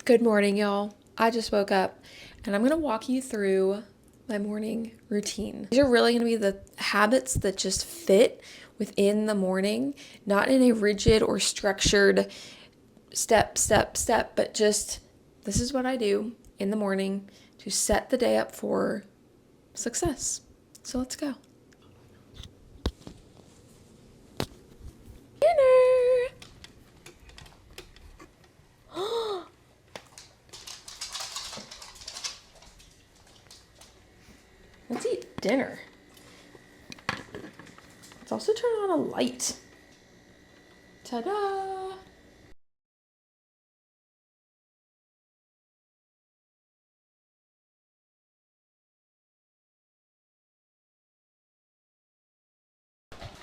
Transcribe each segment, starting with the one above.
Good morning, y'all. I just woke up and I'm going to walk you through my morning routine. These are really going to be the habits that just fit within the morning, not in a rigid or structured step, but just this is what I do in the morning to set the day up for success. So let's go. Dinner! Let's eat dinner. Let's also turn on a light. Ta-da!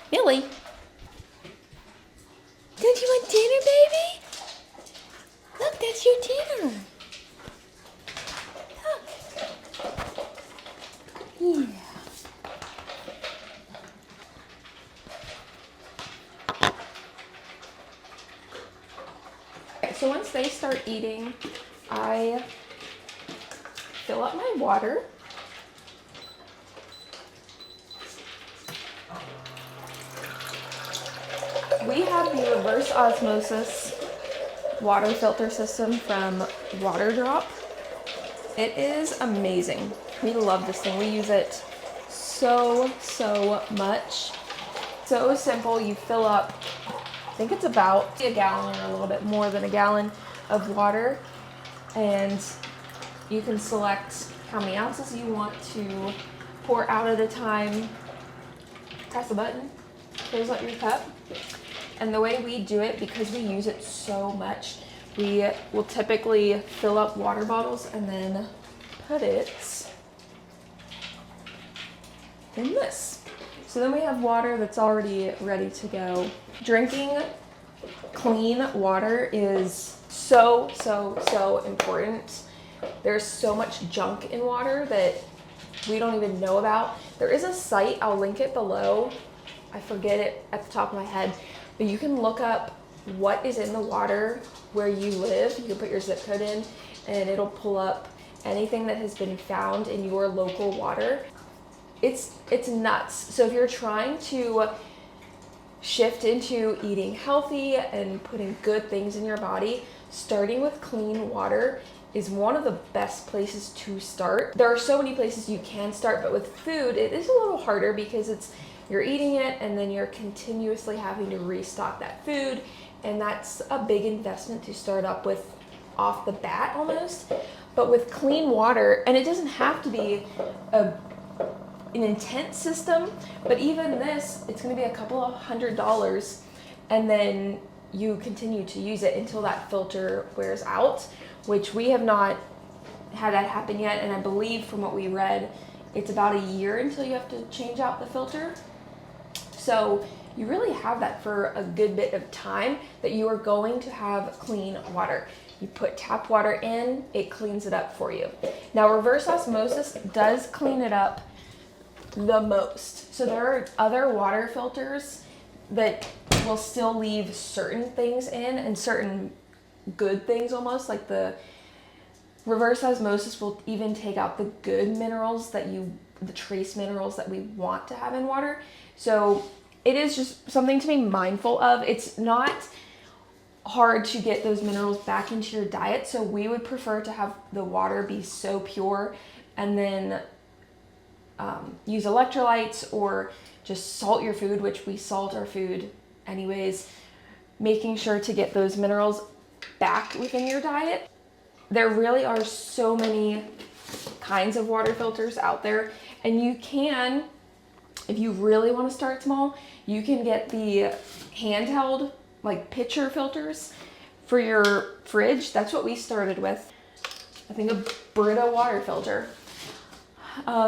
Millie, don't you want dinner, baby? Look, that's your dinner. Look. Yeah. So once they start eating, I fill up my water. We have the reverse osmosis water filter system from Water Drop. It is amazing. We love this thing. We use it so much. So simple. You fill up, I think it's about a gallon or a little bit more than a gallon of water, and you can select how many ounces you want to pour out at a time. Press the button, fills up your cup. And the way we do it, because we use it so much, we will typically fill up water bottles and then put it in this. So then we have water that's already ready to go. Drinking clean water is so important. There's so much junk in water that we don't even know about. There is a site, I'll link it below. I forget it at the top of my head, but you can look up what is in the water where you live. You can put your zip code in and it'll pull up anything that has been found in your local water. It's nuts. So if you're trying to shift into eating healthy and putting good things in your body, starting with clean water is one of the best places to start. There are so many places you can start, but with food, it is a little harder because you're eating it and then you're continuously having to restock that food, and that's a big investment to start up with off the bat almost. But with clean water, and it doesn't have to be an intense system, but even this, it's going to be a couple of $100, and then you continue to use it until that filter wears out, which we have not had that happen yet. And I believe from what we read, it's about a year until you have to change out the filter. So you really have that for a good bit of time that you are going to have clean water. You put tap water in, it cleans it up for you. Now, reverse osmosis does clean it up the most. So there are other water filters that will still leave certain things in, and certain good things almost, like the reverse osmosis will even take out the good minerals the trace minerals that we want to have in water. So it is just something to be mindful of. It's not hard to get those minerals back into your diet. So we would prefer to have the water be so pure, and then use electrolytes or just salt your food, which we salt our food anyways, making sure to get those minerals back within your diet. There really are so many kinds of water filters out there, and you can, if you really want to start small, you can get the handheld like pitcher filters for your fridge. That's what we started with. I think a Brita water filter.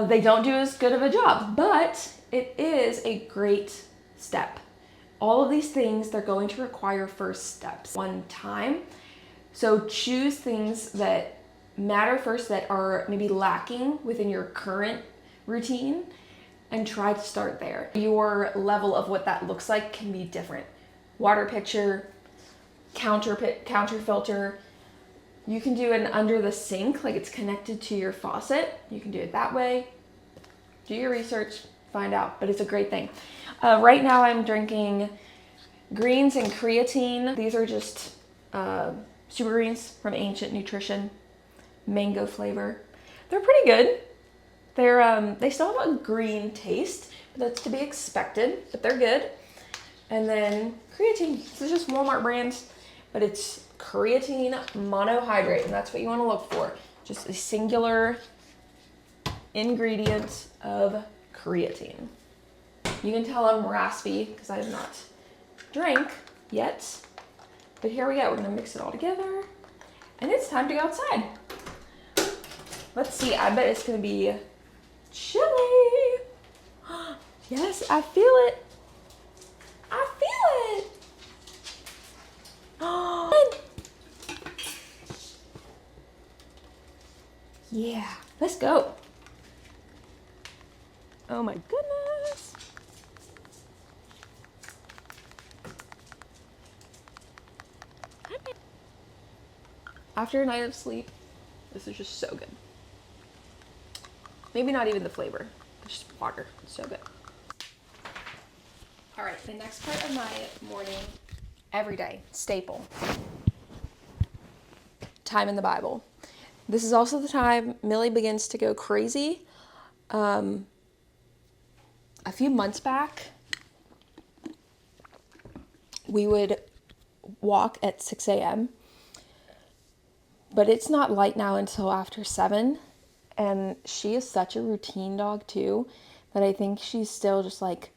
They don't do as good of a job, but it is a great step. All of these things, they're going to require first steps one time. So choose things that matter first, that are maybe lacking within your current routine, and try to start there. Your level of what that looks like can be different. Water pitcher, counter filter, You can do an under the sink, like it's connected to your faucet. You can do it that way. Do your research, find out, but it's a great thing. Right now I'm drinking greens and creatine. These are just super greens from Ancient Nutrition, mango flavor. They're pretty good. They still have a green taste, but that's to be expected, but they're good. And then creatine, this is just Walmart brand, but it's creatine monohydrate, and that's what you want to look for. Just a singular ingredient of creatine. You can tell I'm raspy because I have not drank yet, but here we go. We're gonna mix it all together, and it's time to go outside. Let's see, I bet it's gonna be chilly. Yes, I feel it. I feel it. Oh, yeah, let's go. Oh my goodness. After a night of sleep, this is just so good. Maybe not even the flavor, it's just water. It's so good. All right, the next part of my morning, everyday staple, time in the Bible. This is also the time Millie begins to go crazy. A few months back, we would walk at 6 a.m., but it's not light now until after 7. And she is such a routine dog too, that I think she's still just like,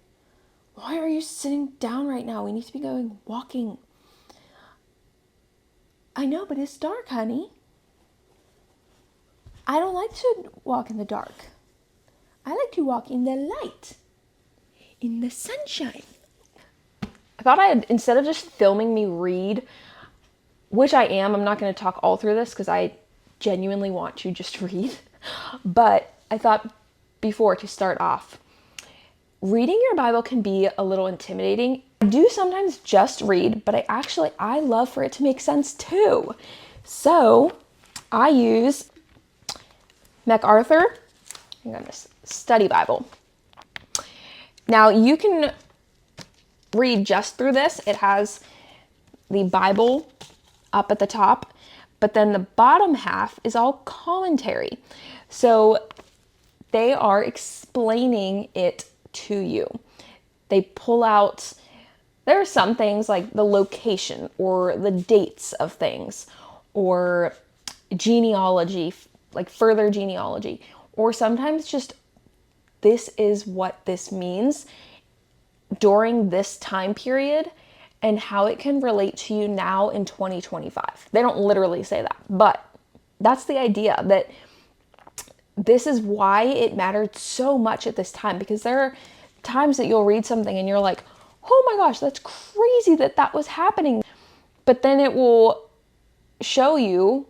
why are you sitting down right now? We need to be going walking. I know, but it's dark, honey. I don't like to walk in the dark. I like to walk in the light, in the sunshine. I thought instead of just filming me read, which I am, I'm not going to talk all through this because I genuinely want to just read. But I thought before, to start off, reading your Bible can be a little intimidating. I do sometimes just read, but I love for it to make sense too. So I use MacArthur, Study Bible. Now you can read just through this. It has the Bible up at the top, but then the bottom half is all commentary. So they are explaining it to you. They pull out, there are some things like the location or the dates of things or genealogy, like further genealogy, or sometimes just this is what this means during this time period and how it can relate to you now in 2025. They don't literally say that, but that's the idea, that this is why it mattered so much at this time, because there are times that you'll read something and you're like, oh my gosh, that's crazy that that was happening. But then it will show you,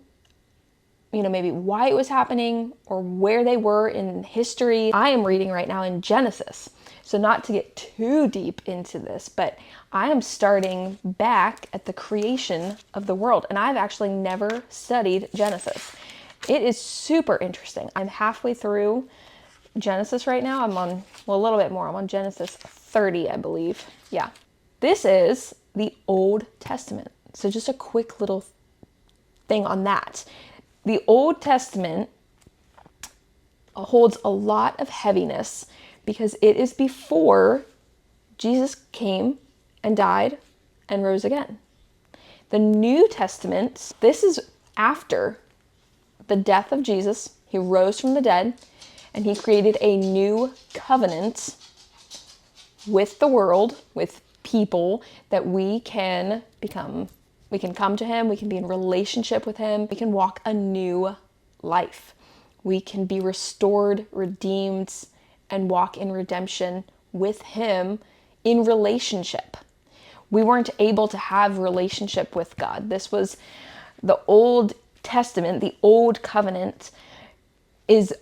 maybe why it was happening or where they were in history. I am reading right now in Genesis. So not to get too deep into this, but I am starting back at the creation of the world. And I've actually never studied Genesis. It is super interesting. I'm halfway through Genesis right now. I'm on, a little bit more. I'm on Genesis 30, I believe. Yeah. This is the Old Testament. So just a quick little thing on that. The Old Testament holds a lot of heaviness because it is before Jesus came and died and rose again. The New Testament, this is after the death of Jesus. He rose from the dead and he created a new covenant with the world, with people, that we can become. We can come to him, we can be in relationship with him, we can walk a new life. We can be restored, redeemed, and walk in redemption with him in relationship. We weren't able to have relationship with God. This was the Old Testament, the Old Covenant is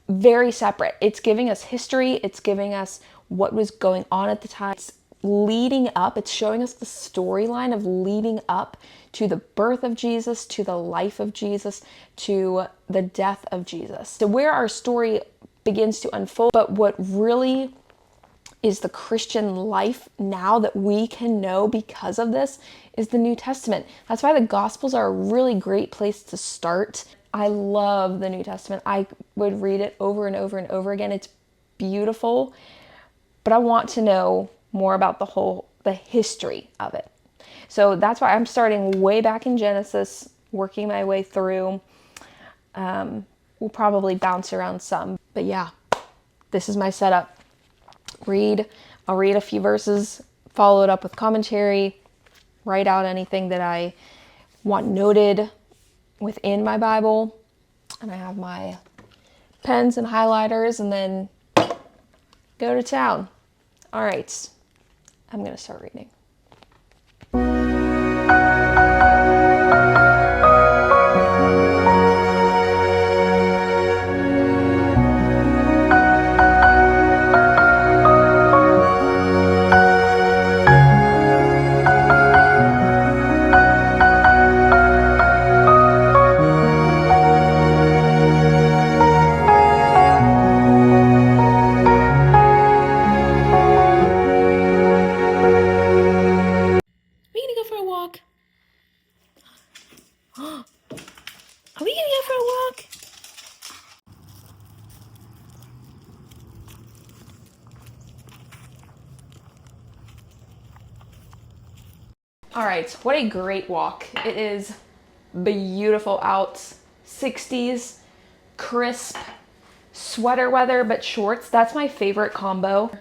very separate. It's giving us history, it's giving us what was going on at the time. It's leading up, it's showing us the storyline of leading up to the birth of Jesus, to the life of Jesus, to the death of Jesus. So where our story begins to unfold, but what really is the Christian life now that we can know because of this is the New Testament. That's why the Gospels are a really great place to start. I love the New Testament. I would read it over and over and over again. It's beautiful, but I want to know more about the history of it. So that's why I'm starting way back in Genesis, working my way through. We'll probably bounce around some, but yeah, this is my setup. I'll read a few verses, follow it up with commentary, write out anything that I want noted within my Bible, and I have my pens and highlighters, and then go to town. All right, I'm gonna start reading. Are we gonna go for a walk? All right, what a great walk. It is beautiful out, 60s, crisp, sweater weather, but shorts. That's my favorite combo.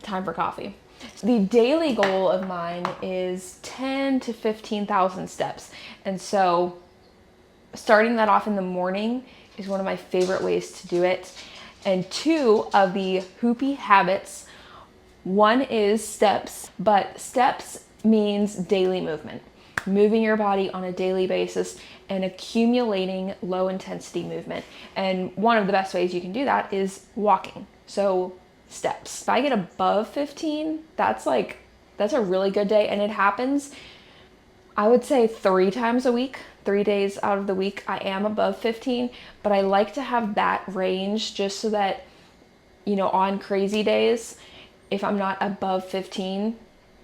Time for coffee. The daily goal of mine is 10 to 15,000 steps. And so starting that off in the morning is one of my favorite ways to do it. And two of the hoopy habits, one is steps, but steps means daily movement, moving your body on a daily basis and accumulating low intensity movement. And one of the best ways you can do that is walking. So steps. If I get above 15, that's a really good day. And it happens, I would say 3 times a week, 3 days out of the week, I am above 15, but I like to have that range just so that, on crazy days, if I'm not above 15,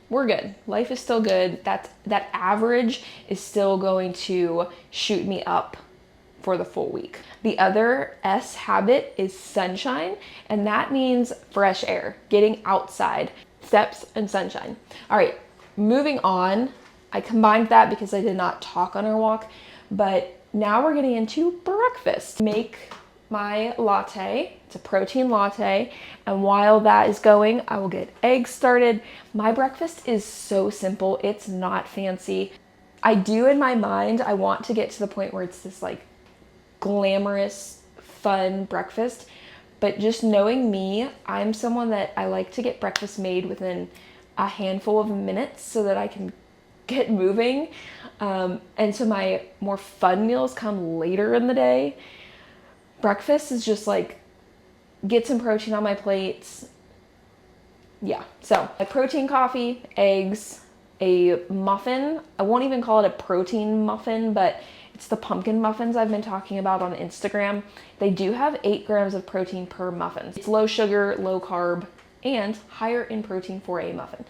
we're good. Life is still good. That average is still going to shoot me up for the full week. The other S habit is sunshine, and that means fresh air, getting outside, steps and sunshine. All right, moving on. I combined that because I did not talk on our walk, but now we're getting into breakfast. Make my latte. It's a protein latte, and while that is going, I will get eggs started. My breakfast is so simple. It's not fancy. I do in my mind, I want to get to the point where it's this glamorous, fun breakfast, but just knowing me, I'm someone that I like to get breakfast made within a handful of minutes so that I can get moving. And so my more fun meals come later in the day. Breakfast is just get some protein on my plates. Yeah, so a protein coffee, eggs, a muffin. I won't even call it a protein muffin, but it's the pumpkin muffins I've been talking about on Instagram. They do have 8 grams of protein per muffin. It's low sugar, low carb, and higher in protein for a muffin.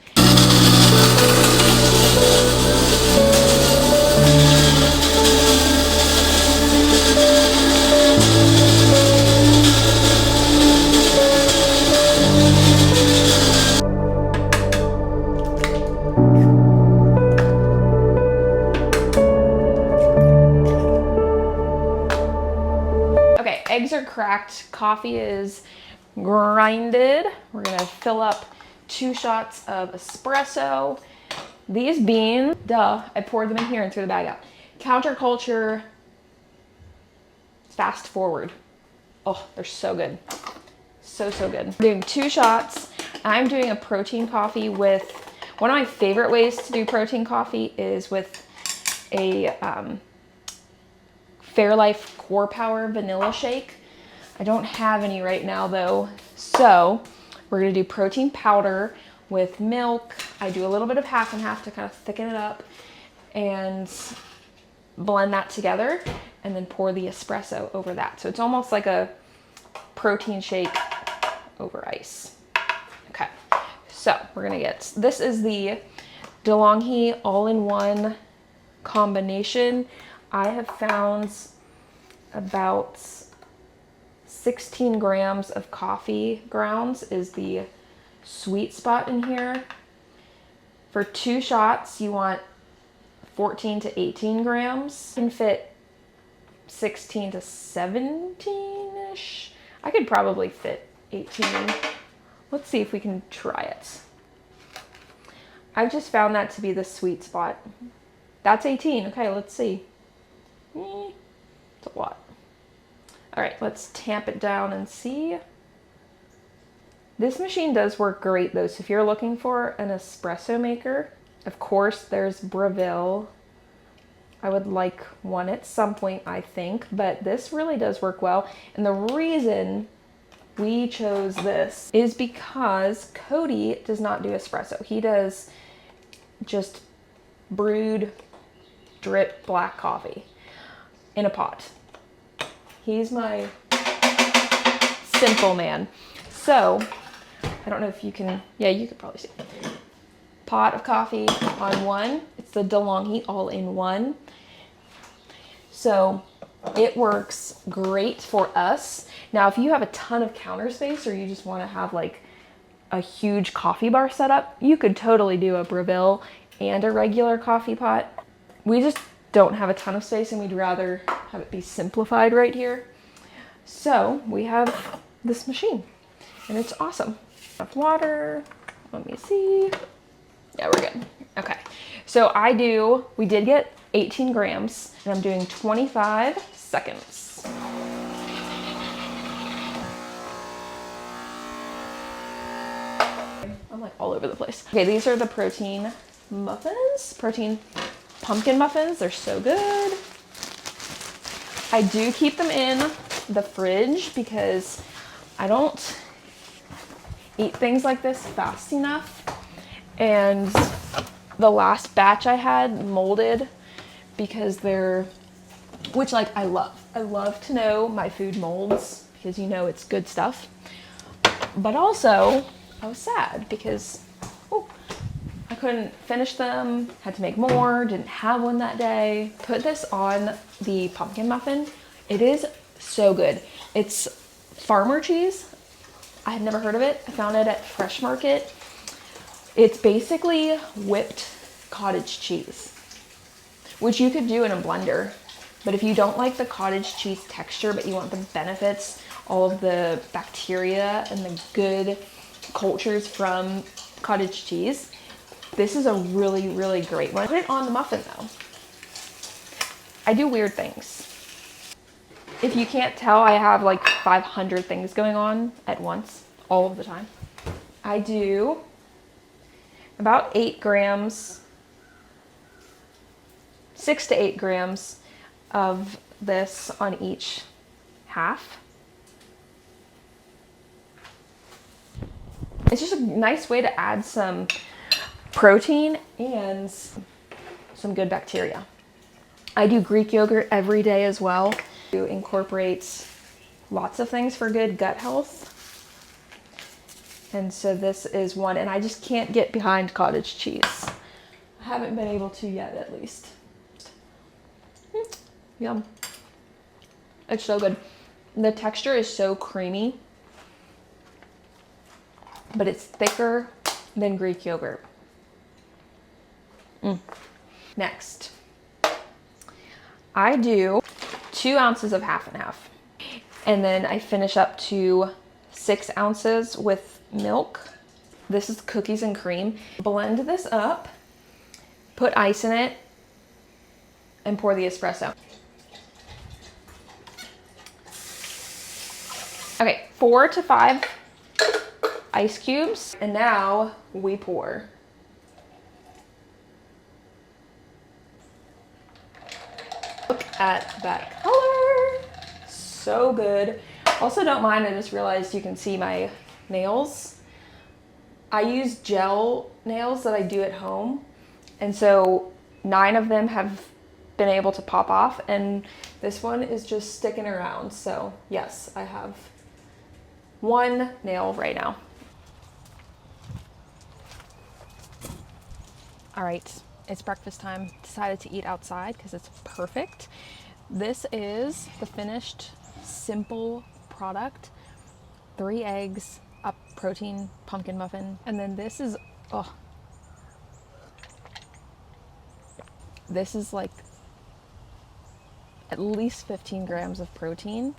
Okay, eggs are cracked. Coffee is grinded. We're gonna fill up 2 shots of espresso. These beans, duh, I poured them in here and threw the bag out. Counterculture, fast forward. Oh, they're so good. So good. I'm doing 2 shots. I'm doing a protein coffee with, one of my favorite ways to do protein coffee is with a Fairlife Core Power vanilla shake. I don't have any right now though. So We're gonna do protein powder with milk. I do a little bit of half and half to kind of thicken it up and blend that together and then pour the espresso over that. So it's almost like a protein shake over ice. Okay, so we're gonna get, this is the DeLonghi all-in-one combination. I have found about 16 grams of coffee grounds is the sweet spot in here. For 2 shots, you want 14 to 18 grams. You can fit 16 to 17-ish. I could probably fit 18. Let's see if we can try it. I've just found that to be the sweet spot. That's 18. Okay, let's see. It's a lot. All right, let's tamp it down and see. This machine does work great though. So if you're looking for an espresso maker, of course there's Breville. I would like one at some point, I think, but this really does work well. And the reason we chose this is because Cody does not do espresso. He does just brewed drip black coffee in a pot. He's my simple man. So, I don't know if you can, yeah, you could probably see. Pot of coffee on one. It's the DeLonghi all-in-one. So, it works great for us. Now, if you have a ton of counter space or you just want to have like a huge coffee bar setup, you could totally do a Breville and a regular coffee pot. We just don't have a ton of space and we'd rather have it be simplified right here. So we have this machine and it's awesome. Enough water, let me see. Yeah, we're good. Okay, so we did get 18 grams and I'm doing 25 seconds. I'm like all over the place. Okay, these are the protein muffins, protein pumpkin muffins. They're so good. I do keep them in the fridge because I don't eat things like this fast enough. And the last batch I had molded because which like I love. I love to know my food molds because you know it's good stuff. But also I was sad because I couldn't finish them, had to make more, didn't have one that day. Put this on the pumpkin muffin. It is so good. It's farmer cheese. I had never heard of it. I found it at Fresh Market. It's basically whipped cottage cheese, which you could do in a blender. But if you don't like the cottage cheese texture, but you want the benefits, all of the bacteria and the good cultures from cottage cheese, this is a really, really great one. Put it on the muffin though. I do weird things. If you can't tell, I have like 500 things going on at once, all of the time. I do about 8 grams, 6 to 8 grams of this on each half. It's just a nice way to add some protein and some good bacteria. I do Greek yogurt every day as well. It incorporates lots of things for good gut health. And so this is one, and I just can't get behind cottage cheese. I haven't been able to yet, at least. Yum. It's so good. The texture is so creamy, but it's thicker than Greek yogurt. Next, I do 2 ounces of half and half. And then I finish up to 6 ounces with milk. This is cookies and cream. Blend this up, put ice in it, and pour the espresso. Okay, 4 to 5 ice cubes. And now we pour. Look at that color. So good. Also, don't mind, I just realized you can see my nails. I use gel nails that I do at home, and so 9 of them have been able to pop off, and this one is just sticking around. So yes, I have 1 nail right now. All right, it's breakfast time. Decided to eat outside because it's perfect. This is the finished simple product. 3 eggs, a protein pumpkin muffin, and then this is, oh, this is like at least 15 grams of protein.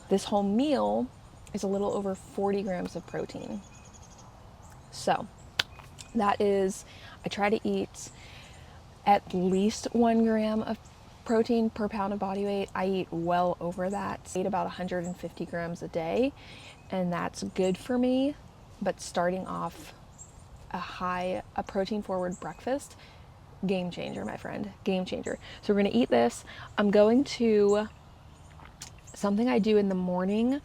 This whole meal is a little over 40 grams of protein. So that is, I try to eat at least 1 gram of protein per pound of body weight. I eat well over that. I eat about 150 grams a day, and that's good for me. But starting off a protein forward breakfast, game changer, my friend, game changer. So we're gonna eat this. Something I do in the morning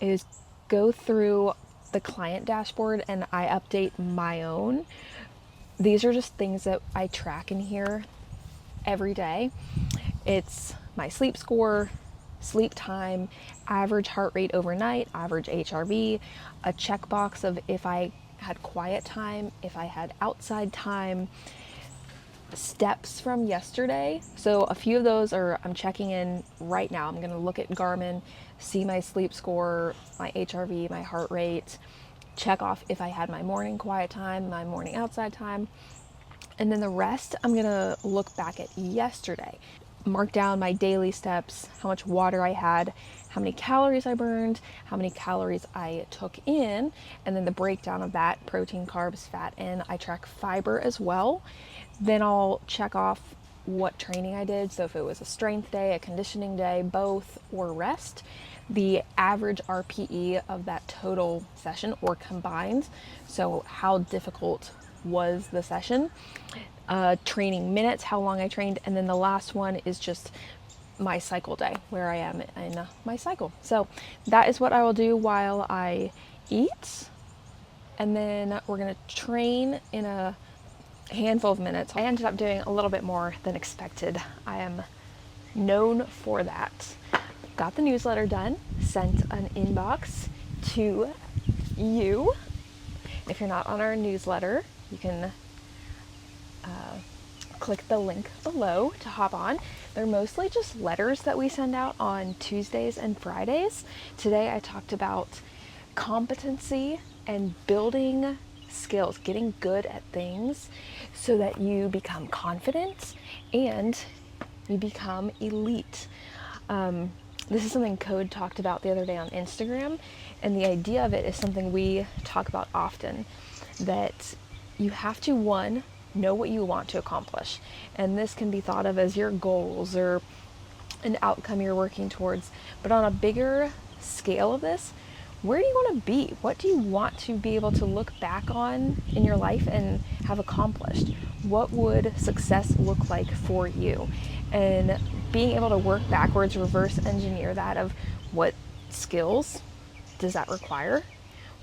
is go through the client dashboard and I update my own. These are just things that I track in here every day. It's my sleep score, sleep time, average heart rate overnight, average HRV, a checkbox of if I had quiet time, if I had outside time, steps from yesterday. So a few of those I'm checking in right now. I'm gonna look at Garmin, see my sleep score, my HRV, my heart rate, check off if I had my morning quiet time, my morning outside time. And then the rest, I'm gonna look back at yesterday, mark down my daily steps, how much water I had, how many calories I burned, how many calories I took in, and then the breakdown of that, protein, carbs, fat, and I track fiber as well. Then I'll check off what training I did. So if it was a strength day, a conditioning day, both, or rest, the average RPE of that total session or combined. So how difficult was the session, training minutes, how long I trained, and then the last one is just my cycle day, where I am in my cycle. So that is what I will do while I eat, and then we're gonna train in a handful of minutes. I ended up doing a little bit more than expected. I am known for that. Got the newsletter done, sent an inbox to you. If you're not on our newsletter, you can click the link below to hop on. They're mostly just letters that we send out on Tuesdays and Fridays. Today I talked about competency and building skills, getting good at things so that you become confident and you become elite. This is something Code talked about the other day on Instagram, and the idea of it is something we talk about often, that you have to, one, know what you want to accomplish, and this can be thought of as your goals or an outcome you're working towards, but on a bigger scale of this, where do you want to be? What do you want to be able to look back on in your life and have accomplished? What would success look like for you? And being able to work backwards, reverse engineer that of what skills does that require?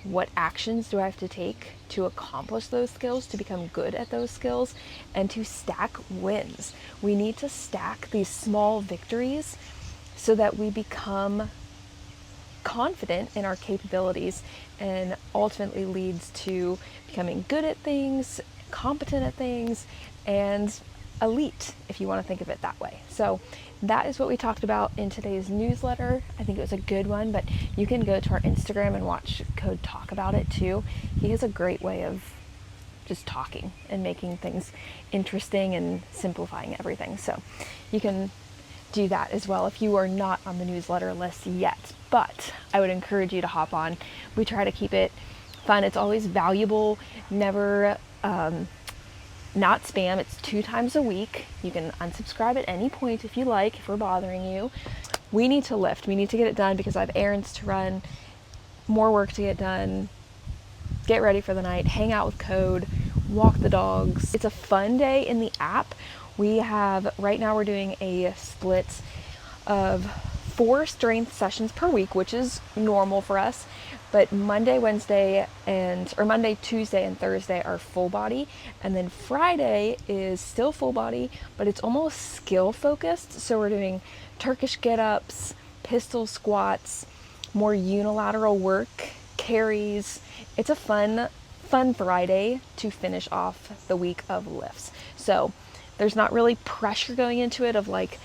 What actions do I have to take to accomplish those skills, to become good at those skills, and to stack wins? We need to stack these small victories so that we become confident in our capabilities, and ultimately leads to becoming good at things, competent at things, and elite, if you want to think of it that way. So that is what we talked about in today's newsletter. I think it was a good one, but you can go to our Instagram and watch Code talk about it too. He has a great way of just talking and making things interesting and simplifying everything. So you can do that as well if you are not on the newsletter list yet, but I would encourage you to hop on. We try to keep it fun. It's always valuable, never not spam. It's 2 times a week. You can unsubscribe at any point if you like, if we're bothering you. We need to lift. We need to get it done because I have errands to run, more work to get done, get ready for the night, hang out with Code, walk the dogs. It's a fun day in the app. We have, right now we're doing a split of 4 strength sessions per week, which is normal for us. But Monday, Tuesday, and Thursday are full body. And then Friday is still full body, but it's almost skill focused. So we're doing Turkish get-ups, pistol squats, more unilateral work, carries. It's a fun Friday to finish off the week of lifts. So there's not really pressure going into it of like,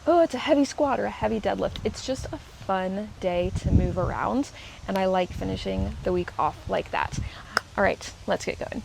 oh, it's a heavy squat or a heavy deadlift. It's just a fun day to move around, and I like finishing the week off like that. All right, let's get going.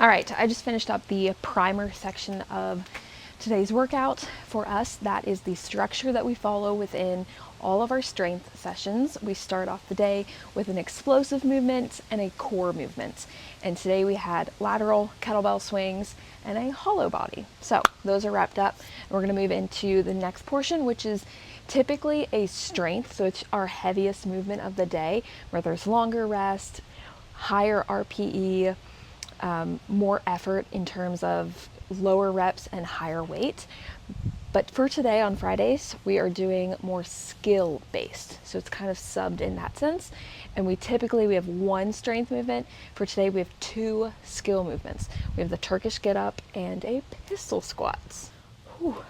All right, I just finished up the primer section of today's workout. For us, that is the structure that we follow within all of our strength sessions. We start off the day with an explosive movement and a core movement. And today we had lateral kettlebell swings and a hollow body. So those are wrapped up. And we're gonna move into the next portion, which is typically a strength. So it's our heaviest movement of the day, where there's longer rest, higher RPE, more effort in terms of lower reps and higher weight. But for today on Fridays, we are doing more skill based. So it's kind of subbed in that sense. And we have one strength movement. For today, we have 2 skill movements. We have the Turkish get up and a pistol squats. Whew.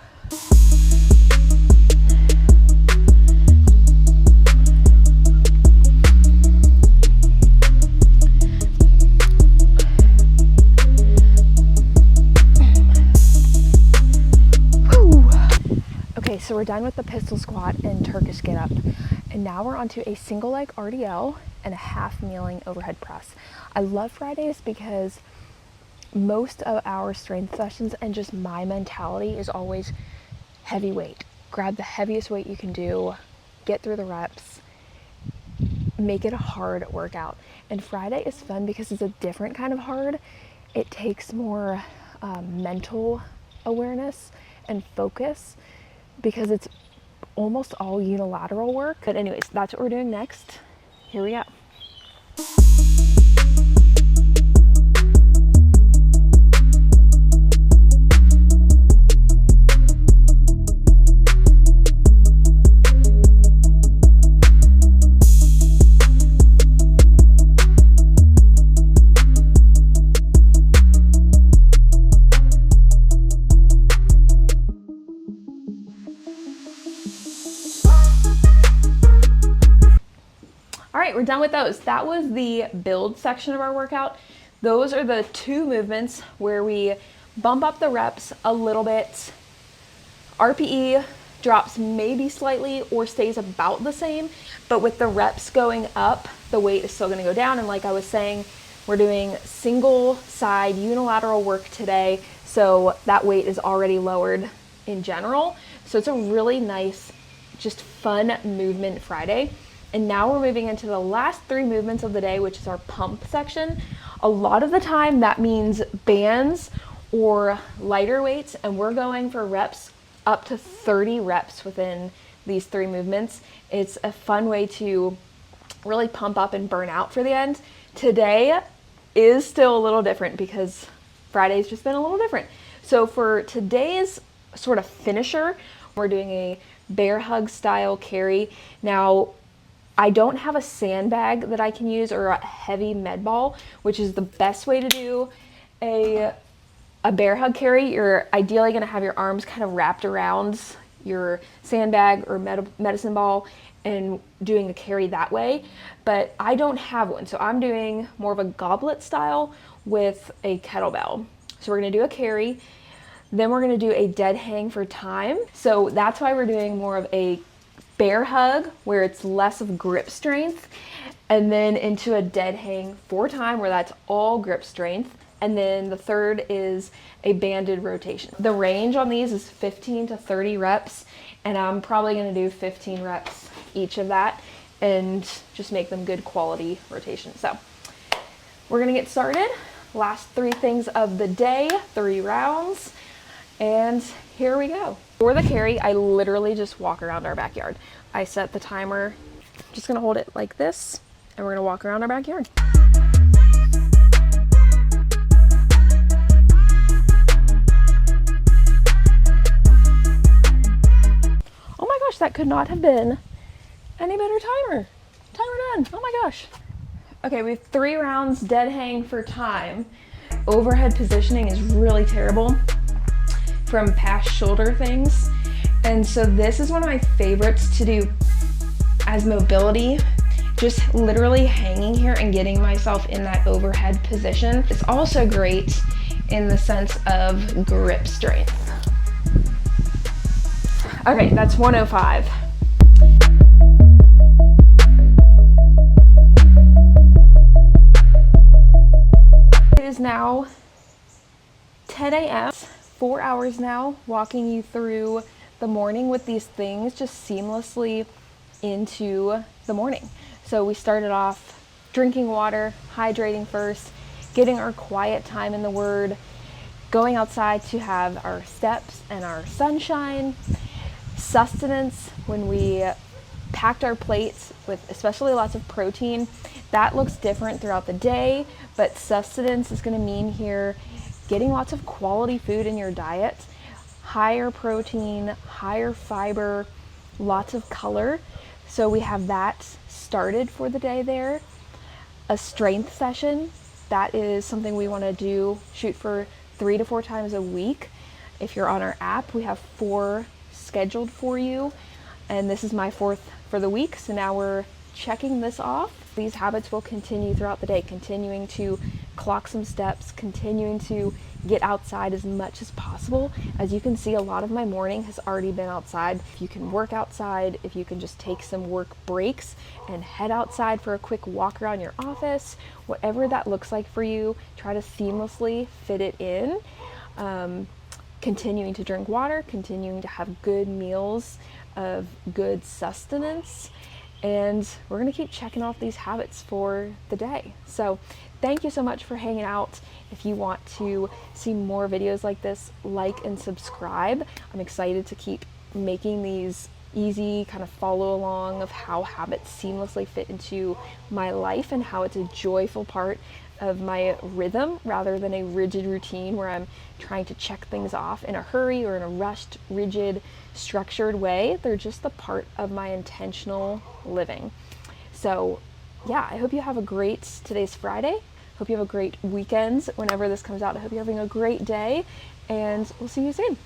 Okay, so we're done with the pistol squat and Turkish get up, and now we're onto a single leg RDL and a half kneeling overhead press. I love Fridays because most of our strength sessions and just my mentality is always heavy weight. Grab the heaviest weight you can do, get through the reps, make it a hard workout. And Friday is fun because it's a different kind of hard. It takes more mental awareness and focus, because it's almost all unilateral work. But anyways, that's what we're doing next. Here we go. All right, we're done with those. That was the build section of our workout. Those are the 2 movements where we bump up the reps a little bit. RPE drops maybe slightly or stays about the same, but with the reps going up, the weight is still gonna go down. And like I was saying, we're doing single side unilateral work today, so that weight is already lowered in general. So it's a really nice, just fun movement Friday. And now we're moving into the last 3 movements of the day, which is our pump section. A lot of the time that means bands or lighter weights, and we're going for reps up to 30 reps within these 3 movements. It's a fun way to really pump up and burn out for the end. Today is still a little different because Friday's just been a little different. So for today's sort of finisher, we're doing a bear hug style carry. Now, I don't have a sandbag that I can use or a heavy med ball, which is the best way to do a bear hug carry. You're ideally gonna have your arms kind of wrapped around your sandbag or medicine ball and doing a carry that way, but I don't have one. So I'm doing more of a goblet style with a kettlebell. So we're gonna do a carry, then we're gonna do a dead hang for time. So that's why we're doing more of a bear hug where it's less of grip strength, and then into a dead hang for time where that's all grip strength. And then the third is a banded rotation. The range on these is 15 to 30 reps, and I'm probably gonna do 15 reps each of that and just make them good quality rotations. So we're gonna get started. Last 3 things of the day, 3 rounds, and here we go. For the carry, I literally just walk around our backyard. I set the timer, just gonna hold it like this, and we're gonna walk around our backyard. that could not have been any better timer. Timer done. Oh my gosh. Okay, we have 3 rounds dead hang for time. Overhead positioning is really terrible from past shoulder things. And so this is one of my favorites to do as mobility, just literally hanging here and getting myself in that overhead position. It's also great in the sense of grip strength. Okay, that's 105. It is now 10 a.m. 4 hours now, walking you through the morning with these things just seamlessly into the morning. So we started off drinking water, hydrating first, getting our quiet time in the Word, going outside to have our steps and our sunshine, sustenance when we packed our plates with especially lots of protein. That looks different throughout the day, but sustenance is going to mean here getting lots of quality food in your diet, higher protein, higher fiber, lots of color. So we have that started for the day there. A strength session, that is something we want to do, shoot for 3 to 4 times a week. If you're on our app, we have 4 scheduled for you, and this is my 4th for the week, so now we're checking this off. These habits will continue throughout the day, continuing to clock some steps, continuing to get outside as much as possible. As you can see, a lot of my morning has already been outside. If you can work outside, if you can just take some work breaks and head outside for a quick walk around your office, whatever that looks like for you, try to seamlessly fit it in. Continuing to drink water, continuing to have good meals of good sustenance, and we're going to keep checking off these habits for the day. So thank you so much for hanging out. If you want to see more videos like this, like and subscribe. I'm excited to keep making these easy kind of follow along of how habits seamlessly fit into my life and how it's a joyful part of my rhythm rather than a rigid routine where I'm trying to check things off in a hurry or in a rushed, rigid, structured way. They're just the part of my intentional living. So yeah, I hope you have a great, today's Friday. Hope you have a great weekend whenever this comes out. I hope you're having a great day, and we'll see you soon.